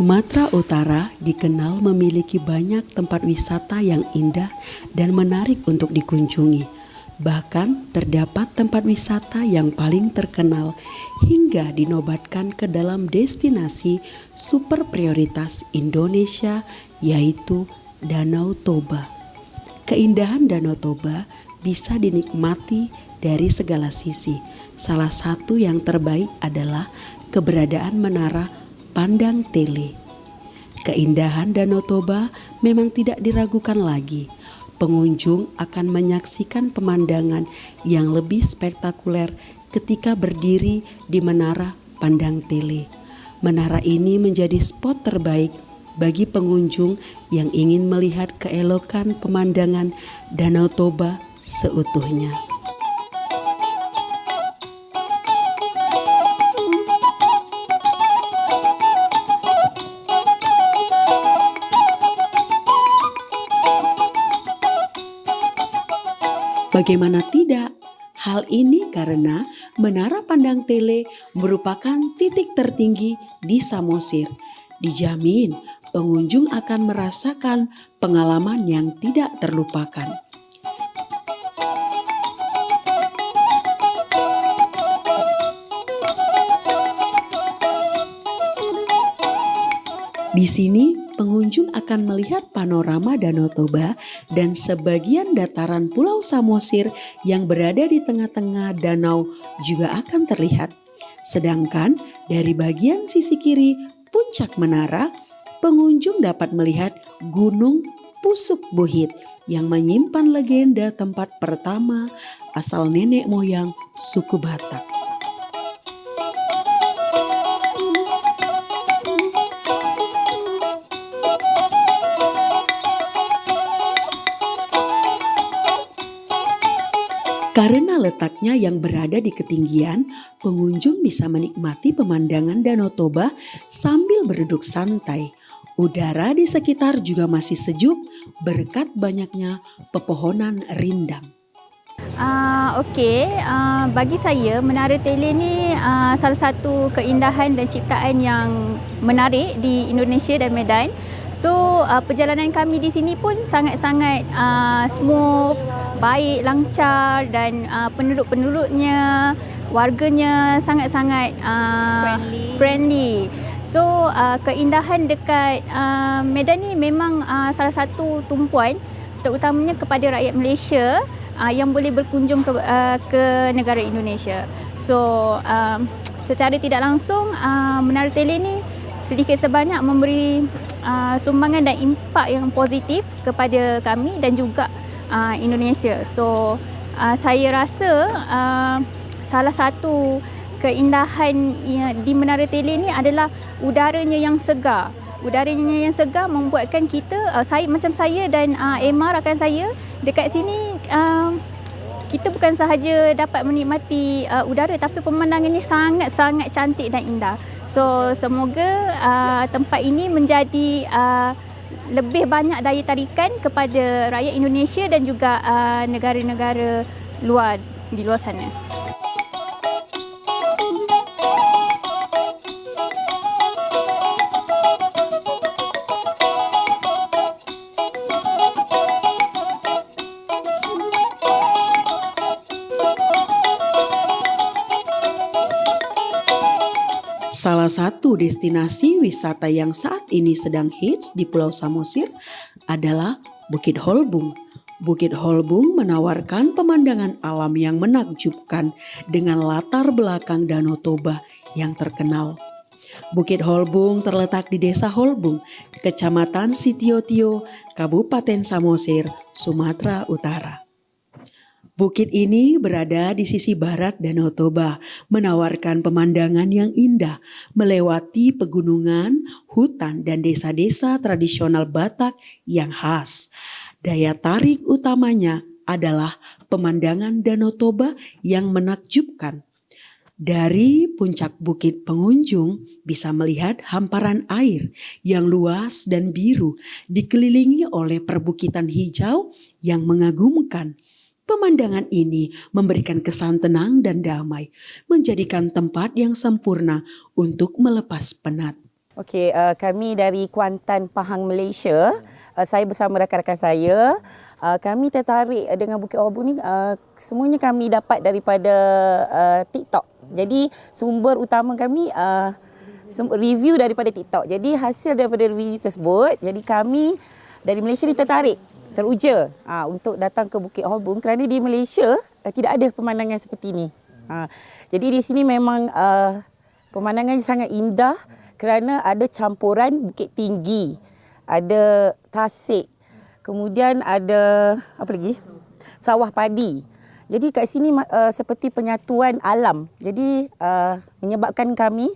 Sumatera Utara dikenal memiliki banyak tempat wisata yang indah dan menarik untuk dikunjungi. Bahkan terdapat tempat wisata yang paling terkenal hingga dinobatkan ke dalam destinasi super prioritas Indonesia, yaitu Danau Toba. Keindahan Danau Toba bisa dinikmati dari segala sisi. Salah satu yang terbaik adalah keberadaan menara Pandang Tele. Keindahan Danau Toba memang tidak diragukan lagi. Pengunjung akan menyaksikan pemandangan yang lebih spektakuler ketika berdiri di menara Pandang Tele. Menara ini menjadi spot terbaik bagi pengunjung yang ingin melihat keelokan pemandangan Danau Toba seutuhnya. Bagaimana tidak? Hal ini karena Menara Pandang Tele merupakan titik tertinggi di Samosir. Dijamin pengunjung akan merasakan pengalaman yang tidak terlupakan. Di sini, pengunjung akan melihat panorama Danau Toba dan sebagian dataran Pulau Samosir yang berada di tengah-tengah danau juga akan terlihat. Sedangkan dari bagian sisi kiri puncak menara, pengunjung dapat melihat Gunung Pusuk Buhit yang menyimpan legenda tempat pertama asal nenek moyang suku Batak. Karena letaknya yang berada di ketinggian, pengunjung bisa menikmati pemandangan Danau Toba sambil berduduk santai. Udara di sekitar juga masih sejuk berkat banyaknya pepohonan rindang. Bagi saya Menara Tele ni salah satu keindahan dan ciptaan yang menarik di Indonesia dan Medan. So perjalanan kami di sini pun sangat-sangat smooth, baik, lancar dan penduduk-penduduknya, warganya sangat-sangat friendly. So keindahan dekat Medan ni memang salah satu tumpuan terutamanya kepada rakyat Malaysia yang boleh berkunjung ke negara Indonesia. So secara tidak langsung Menara Tele ni sedikit sebanyak memberi sumbangan dan impak yang positif kepada kami dan juga Indonesia. So saya rasa salah satu keindahan di Menara Tele ni adalah udaranya yang segar. Udaranya yang segar membuatkan kita, saya dan Emma rakan saya dekat sini, kita bukan sahaja dapat menikmati udara tapi pemandangannya sangat-sangat cantik dan indah. So semoga tempat ini menjadi lebih banyak daya tarikan kepada rakyat Indonesia dan juga negara-negara luar di luar sana. Salah satu destinasi wisata yang saat ini sedang hits di Pulau Samosir adalah Bukit Holbung. Bukit Holbung menawarkan pemandangan alam yang menakjubkan dengan latar belakang Danau Toba yang terkenal. Bukit Holbung terletak di Desa Holbung, Kecamatan Sitiotio, Kabupaten Samosir, Sumatera Utara. Bukit ini berada di sisi barat Danau Toba, menawarkan pemandangan yang indah, melewati pegunungan, hutan, dan desa-desa tradisional Batak yang khas. Daya tarik utamanya adalah pemandangan Danau Toba yang menakjubkan. Dari puncak bukit pengunjung bisa melihat hamparan air yang luas dan biru dikelilingi oleh perbukitan hijau yang mengagumkan. Pemandangan ini memberikan kesan tenang dan damai, menjadikan tempat yang sempurna untuk melepas penat. Okey, kami dari Kuantan, Pahang, Malaysia. Saya bersama rakan-rakan saya. Kami tertarik dengan Bukit Holbung ni, semuanya kami dapat daripada TikTok. Jadi sumber utama kami review daripada TikTok. Jadi hasil daripada review tersebut, jadi kami dari Malaysia ni tertarik, teruja untuk datang ke Bukit Holbung kerana di Malaysia tidak ada pemandangan seperti ini. Jadi di sini memang pemandangan sangat indah kerana ada campuran bukit tinggi, ada tasik, kemudian ada apa lagi? Sawah padi. Jadi kat sini seperti penyatuan alam. Jadi menyebabkan kami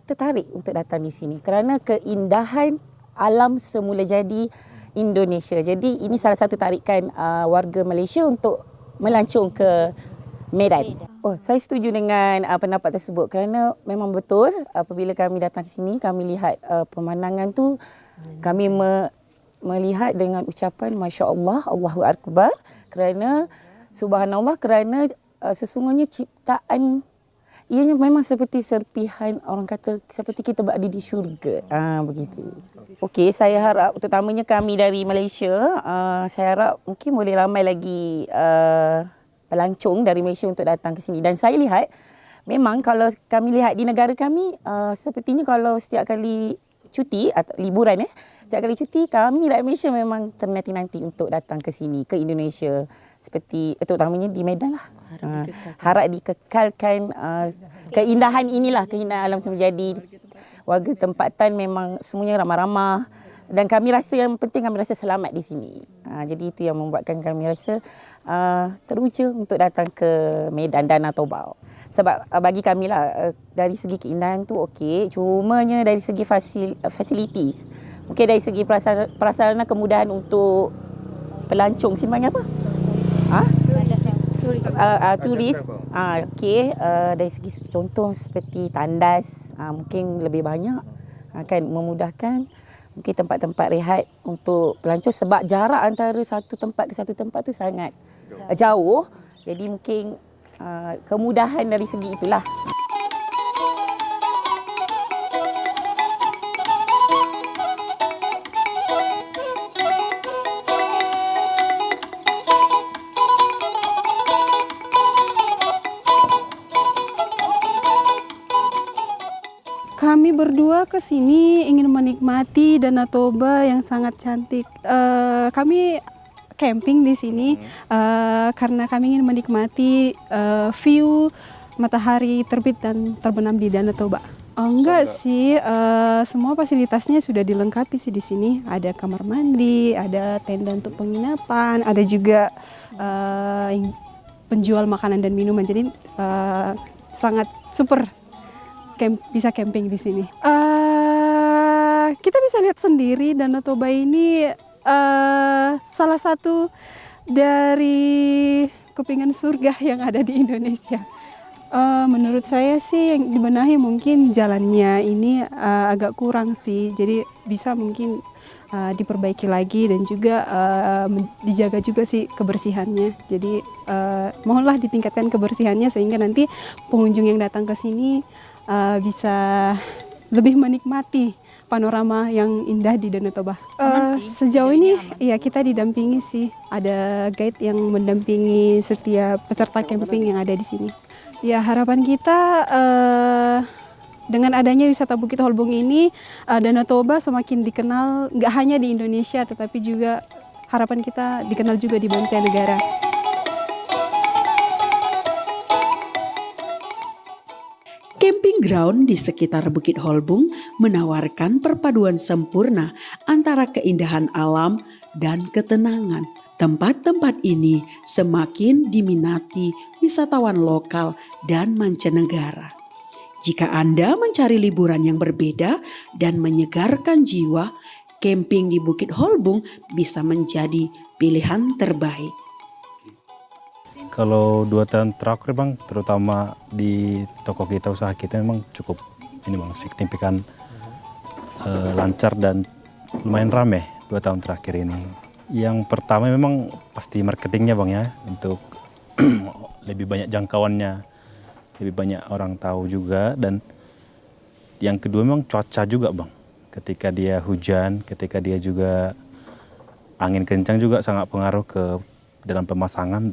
tertarik untuk datang di sini kerana keindahan alam semula jadi Indonesia. Jadi ini salah satu tarikan warga Malaysia untuk melancong ke Medan. Oh, saya setuju dengan pendapat tersebut kerana memang betul apabila kami datang di sini kami lihat pemandangan tu kami melihat dengan ucapan masya-Allah, Allahu akbar kerana subhanallah kerana sesungguhnya ciptaan ianya memang seperti serpihan orang kata seperti kita berada di syurga. Begitu. Okey, saya harap terutamanya kami dari Malaysia, saya harap mungkin boleh ramai lagi pelancong dari Malaysia untuk datang ke sini. Dan saya lihat memang kalau kami lihat di negara kami sepertinya kalau setiap kali cuti atau liburan setiap kali cuti kami rakyat Malaysia memang ternanti-nanti untuk datang ke sini ke Indonesia seperti terutamanya di Medan lah. Harap dikekalkan keindahan inilah, keindahan alam semula jadi. Warga tempatan memang semuanya ramah-ramah. Dan kami rasa yang penting kami rasa selamat di sini. Jadi itu yang membuatkan kami rasa teruja untuk datang ke Medan Danau Toba. Sebab bagi kami lah dari segi keindahan tu okey, cumanya dari segi facilities. Mungkin dari segi prasarana kemudahan untuk pelancong simpannya apa? Turis. Okey, dari segi contoh seperti tandas mungkin lebih banyak akan memudahkan. Mungkin tempat-tempat rehat untuk pelancong sebab jarak antara satu tempat ke satu tempat tu sangat jauh. Jadi mungkin kemudahan dari segi itulah. Kami berdua ke sini ingin menikmati Danau Toba yang sangat cantik. Kami camping di sini karena kami ingin menikmati view matahari terbit dan terbenam di Danau Toba. Enggak sih, semua fasilitasnya sudah dilengkapi sih di sini. Ada kamar mandi, ada tenda untuk penginapan, ada juga penjual makanan dan minuman. Jadi sangat super. Bisa camping di sini. Kita bisa lihat sendiri Danau Toba ini salah satu dari kepingan surga yang ada di Indonesia. Menurut saya sih yang dibenahi mungkin jalannya ini agak kurang sih. Jadi bisa mungkin diperbaiki lagi dan juga dijaga juga sih kebersihannya. Jadi mohonlah ditingkatkan kebersihannya sehingga nanti pengunjung yang datang ke sini bisa lebih menikmati panorama yang indah di Danau Toba. Sejauh ini ya kita didampingi sih, ada guide yang mendampingi setiap peserta camping yang ada di sini. Ya harapan kita dengan adanya wisata Bukit Holbung ini, Danau Toba semakin dikenal nggak hanya di Indonesia tetapi juga harapan kita dikenal juga di mancanegara. Camping ground di sekitar Bukit Holbung menawarkan perpaduan sempurna antara keindahan alam dan ketenangan. Tempat-tempat ini semakin diminati wisatawan lokal dan mancanegara. Jika Anda mencari liburan yang berbeda dan menyegarkan jiwa, camping di Bukit Holbung bisa menjadi pilihan terbaik. Kalau 2 tahun terakhir bang, terutama di toko kita, usaha kita memang cukup ini bang, signifikan lancar dan lumayan ramai 2 tahun terakhir ini. Yang pertama memang pasti marketingnya bang ya, untuk lebih banyak jangkauannya, lebih banyak orang tahu juga, dan Yang kedua memang cuaca juga Bang. Ketika dia hujan, ketika dia juga angin kencang juga sangat pengaruh ke dalam pemasangan,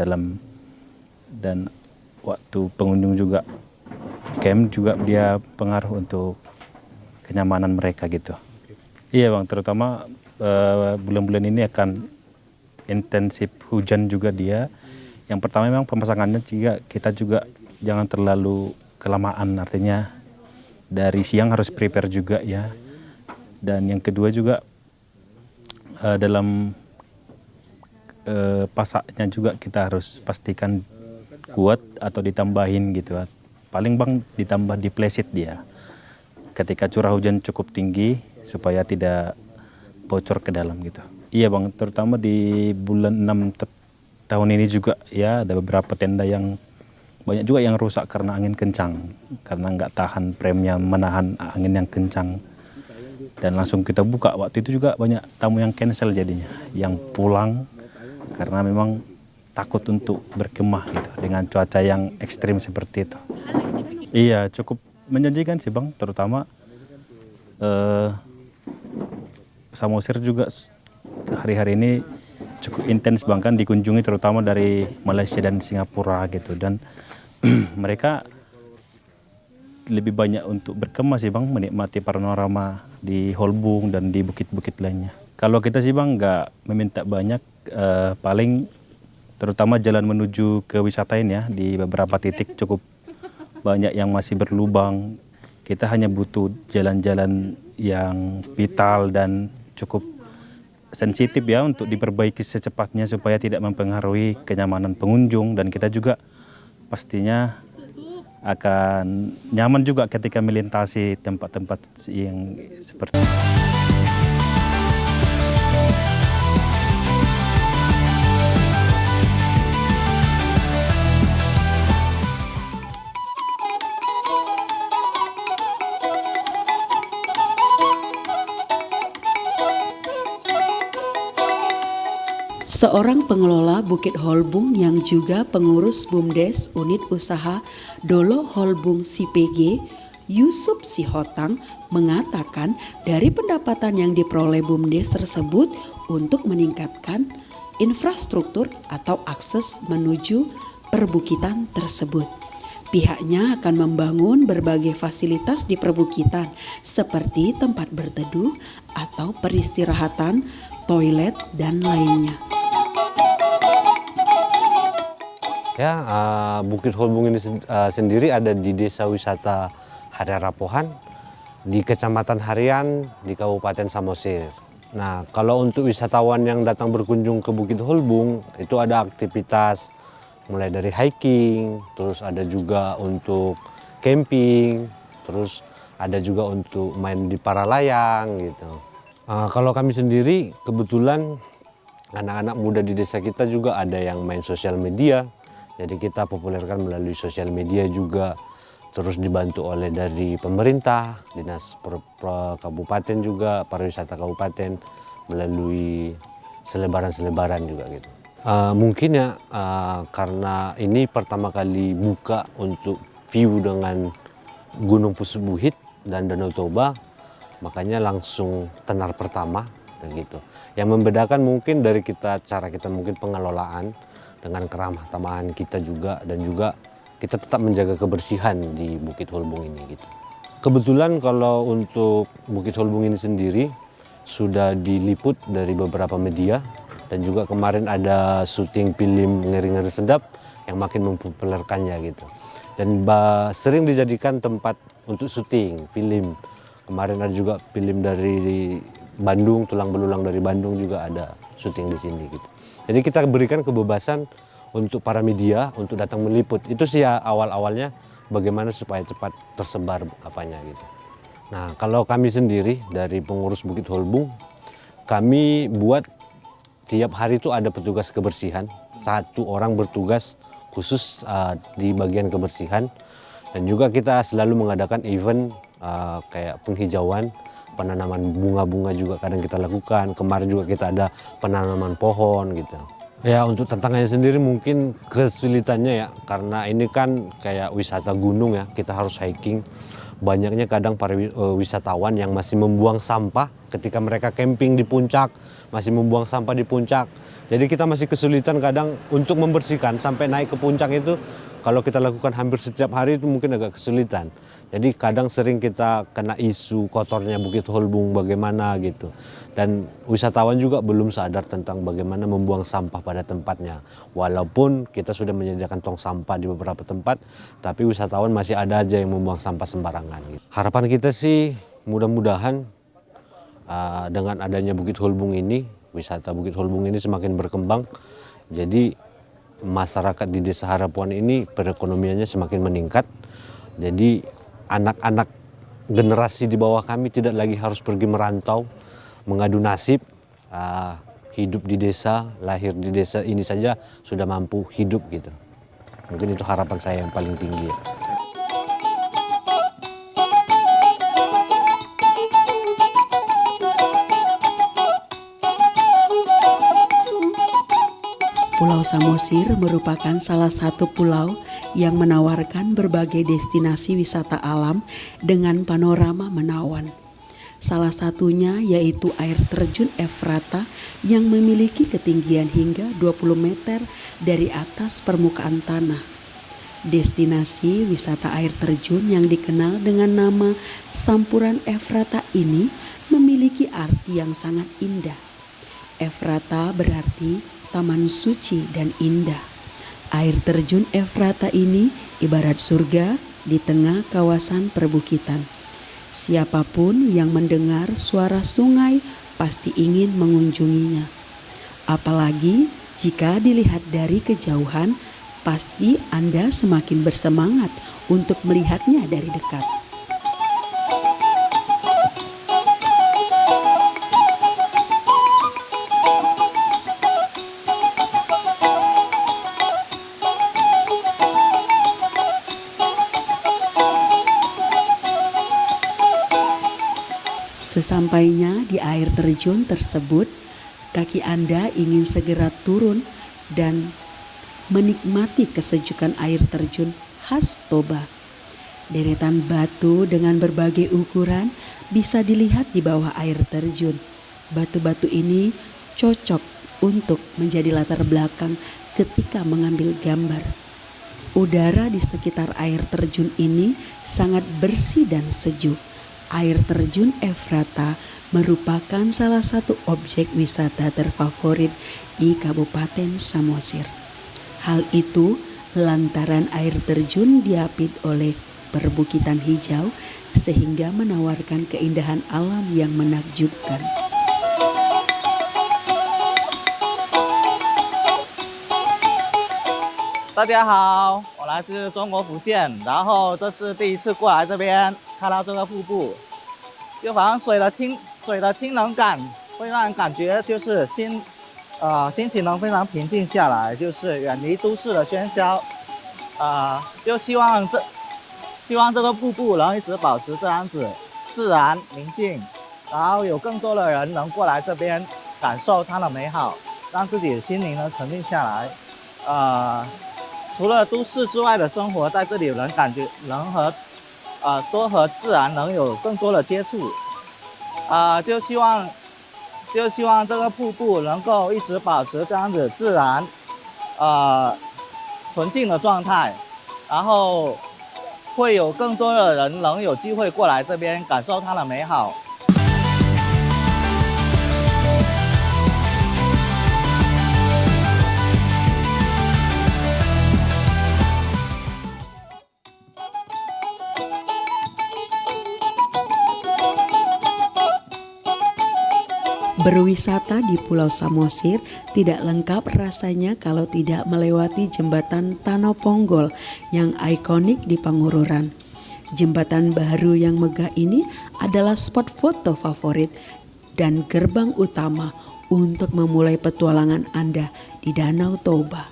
dan waktu pengunjung juga camp juga dia pengaruh untuk kenyamanan mereka gitu. Iya Bang, terutama bulan-bulan ini akan intensif hujan juga dia. Yang pertama memang pemasangannya juga kita juga jangan terlalu kelamaan, artinya dari siang harus prepare juga ya. Dan yang kedua juga dalam pasaknya juga kita harus pastikan kuat atau ditambahin gitu. Paling Bang ditambah di playset dia ketika curah hujan cukup tinggi supaya tidak bocor ke dalam gitu. Iya Bang, terutama di bulan 6 tahun ini juga ya ada beberapa tenda yang banyak juga yang rusak karena angin kencang, karena nggak tahan premnya menahan angin yang kencang. Dan langsung kita buka, waktu itu juga banyak tamu yang cancel jadinya, yang pulang karena memang takut untuk berkemah gitu dengan cuaca yang ekstrim seperti itu. Iya, cukup menjanjikan sih Bang, terutama Samosir juga hari-hari ini cukup intens Bang, kan dikunjungi terutama dari Malaysia dan Singapura gitu, dan mereka lebih banyak untuk berkemah sih Bang, menikmati panorama di Holbung dan di bukit-bukit lainnya. Kalau kita sih Bang nggak meminta banyak, paling terutama jalan menuju ke wisata ini ya, di beberapa titik cukup banyak yang masih berlubang. Kita hanya butuh jalan-jalan yang vital dan cukup sensitif ya untuk diperbaiki secepatnya supaya tidak mempengaruhi kenyamanan pengunjung, dan kita juga pastinya akan nyaman juga ketika melintasi tempat-tempat yang seperti itu. Seorang pengelola Bukit Holbung yang juga pengurus BUMDes Unit Usaha Dolo Holbung CPG, Yusuf Sihotang, mengatakan dari pendapatan yang diperoleh BUMDes tersebut untuk meningkatkan infrastruktur atau akses menuju perbukitan tersebut. Pihaknya akan membangun berbagai fasilitas di perbukitan seperti tempat berteduh atau peristirahatan, toilet, dan lainnya. Ya, Bukit Holbung ini sendiri ada di Desa Wisata Hariarapohan, di Kecamatan Harian, di Kabupaten Samosir. Nah, kalau untuk wisatawan yang datang berkunjung ke Bukit Holbung, itu ada aktivitas mulai dari hiking, terus ada juga untuk camping, terus ada juga untuk main di para layang gitu. Kalau kami sendiri, kebetulan anak-anak muda di desa kita juga ada yang main sosial media. Jadi kita populerkan melalui sosial media juga, terus dibantu oleh dari pemerintah, dinas kabupaten juga, pariwisata kabupaten, melalui selebaran-selebaran juga gitu. Mungkin ya karena ini pertama kali buka untuk view dengan Gunung Pusubuhit dan Danau Toba, makanya langsung tenar pertama gitu. Yang membedakan mungkin dari cara kita mungkin pengelolaan dengan keramah tamahan kita juga, dan juga kita tetap menjaga kebersihan di Bukit Holbung ini gitu. Kebetulan kalau untuk Bukit Holbung ini sendiri sudah diliput dari beberapa media, dan juga kemarin ada syuting film Ngeri-Ngeri Sedap yang makin mempopulerkannya gitu. Dan sering dijadikan tempat untuk syuting film. Kemarin ada juga film dari Bandung, Tulang Belulang dari Bandung juga ada syuting di sini gitu. Jadi kita berikan kebebasan untuk para media untuk datang meliput. Itu sih ya awal-awalnya, bagaimana supaya cepat tersebar apanya gitu. Nah, kalau kami sendiri dari pengurus Bukit Holbung, kami buat tiap hari itu ada petugas kebersihan. Satu orang bertugas khusus di bagian kebersihan. Dan juga kita selalu mengadakan event kayak penghijauan, penanaman bunga-bunga juga kadang kita lakukan. Kemarin juga kita ada penanaman pohon gitu. Ya, untuk tantangannya sendiri mungkin kesulitannya ya, karena ini kan kayak wisata gunung ya, kita harus hiking. banyaknya kadang para wisatawan yang masih membuang sampah ketika mereka camping di puncak, masih membuang sampah di puncak. Jadi kita masih kesulitan kadang untuk membersihkan sampai naik ke puncak itu. Kalau kita lakukan hampir setiap hari itu mungkin agak kesulitan. Jadi kadang sering kita kena isu kotornya Bukit Holbung bagaimana gitu. Dan wisatawan juga belum sadar tentang bagaimana membuang sampah pada tempatnya. Walaupun kita sudah menyediakan tong sampah di beberapa tempat, tapi wisatawan masih ada aja yang membuang sampah sembarangan. Gitu. Harapan kita sih mudah-mudahan dengan adanya Bukit Holbung ini, wisata Bukit Holbung ini semakin berkembang. Jadi masyarakat di Desa Harapuan ini perekonomiannya semakin meningkat. Jadi anak-anak generasi di bawah kami tidak lagi harus pergi merantau, mengadu nasib, hidup di desa, lahir di desa ini saja sudah mampu hidup gitu. Mungkin itu harapan saya yang paling tinggi. Pulau Samosir merupakan salah satu pulau yang menawarkan berbagai destinasi wisata alam dengan panorama menawan. Salah satunya yaitu air terjun Efrata yang memiliki ketinggian hingga 20 meter dari atas permukaan tanah. Destinasi wisata air terjun yang dikenal dengan nama Sampuran Efrata ini memiliki arti yang sangat indah. Efrata berarti taman suci dan indah. Air terjun Efrata ini ibarat surga di tengah kawasan perbukitan. Siapapun yang mendengar suara sungai pasti ingin mengunjunginya. Apalagi jika dilihat dari kejauhan, pasti Anda semakin bersemangat untuk melihatnya dari dekat. Sesampainya di air terjun tersebut, kaki Anda ingin segera turun dan menikmati kesejukan air terjun khas Toba. Deretan batu dengan berbagai ukuran bisa dilihat di bawah air terjun. Batu-batu ini cocok untuk menjadi latar belakang ketika mengambil gambar. Udara di sekitar air terjun ini sangat bersih dan sejuk. Air terjun Efrata merupakan salah satu objek wisata terfavorit di Kabupaten Samosir. Hal itu lantaran air terjun diapit oleh perbukitan hijau sehingga menawarkan keindahan alam yang menakjubkan. 大家好，我来自中国福建，然后这是第一次过来这边看到这个瀑布，就好像水的清冷感，会让人感觉就是心情能非常平静下来，就是远离都市的喧嚣，就希望这个瀑布能一直保持这样子自然宁静，然后有更多的人能过来这边感受它的美好，让自己的心灵能沉静下来，除了都市之外的生活，在这里能感觉能多和自然能有更多的接触，就希望这个瀑布能够一直保持这样子自然纯净的状态，然后会有更多的人能有机会过来这边感受它的美好。 Berwisata di Pulau Samosir tidak lengkap rasanya kalau tidak melewati jembatan Tano Ponggol yang ikonik di Pangururan. Jembatan baru yang megah ini adalah spot foto favorit dan gerbang utama untuk memulai petualangan Anda di Danau Toba.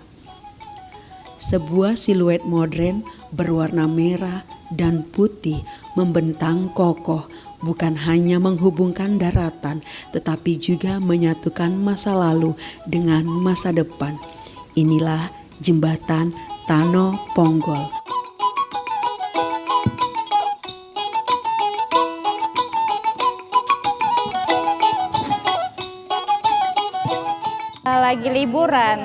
Sebuah siluet modern berwarna merah dan putih membentang kokoh, bukan hanya menghubungkan daratan, tetapi juga menyatukan masa lalu dengan masa depan. Inilah jembatan Tano Ponggol. lagi liburan.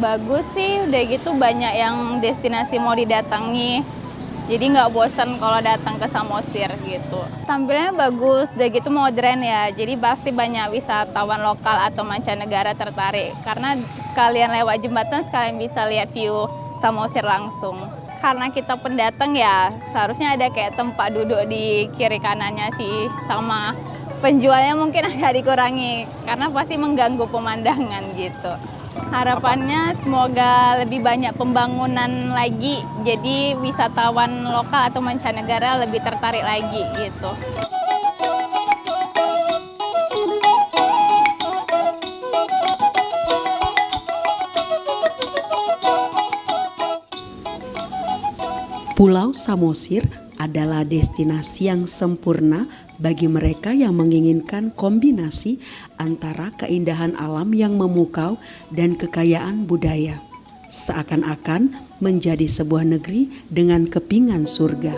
Bagus sih, udah gitu banyak yang destinasi mau didatangi. Jadi nggak bosan kalau datang ke Samosir gitu. Tampilnya bagus, udah gitu modern ya. Jadi pasti banyak wisatawan lokal atau mancanegara tertarik. Karena sekalian lewat jembatan, sekalian bisa lihat view Samosir langsung. Karena kita pendatang ya, seharusnya ada kayak tempat duduk di kiri kanannya sih. Sama penjualnya mungkin agak dikurangi, karena pasti mengganggu pemandangan gitu. Harapannya semoga lebih banyak pembangunan lagi, jadi wisatawan lokal atau mancanegara lebih tertarik lagi gitu. Pulau Samosir adalah destinasi yang sempurna bagi mereka yang menginginkan kombinasi antara keindahan alam yang memukau dan kekayaan budaya. Seakan-akan menjadi sebuah negeri dengan kepingan surga.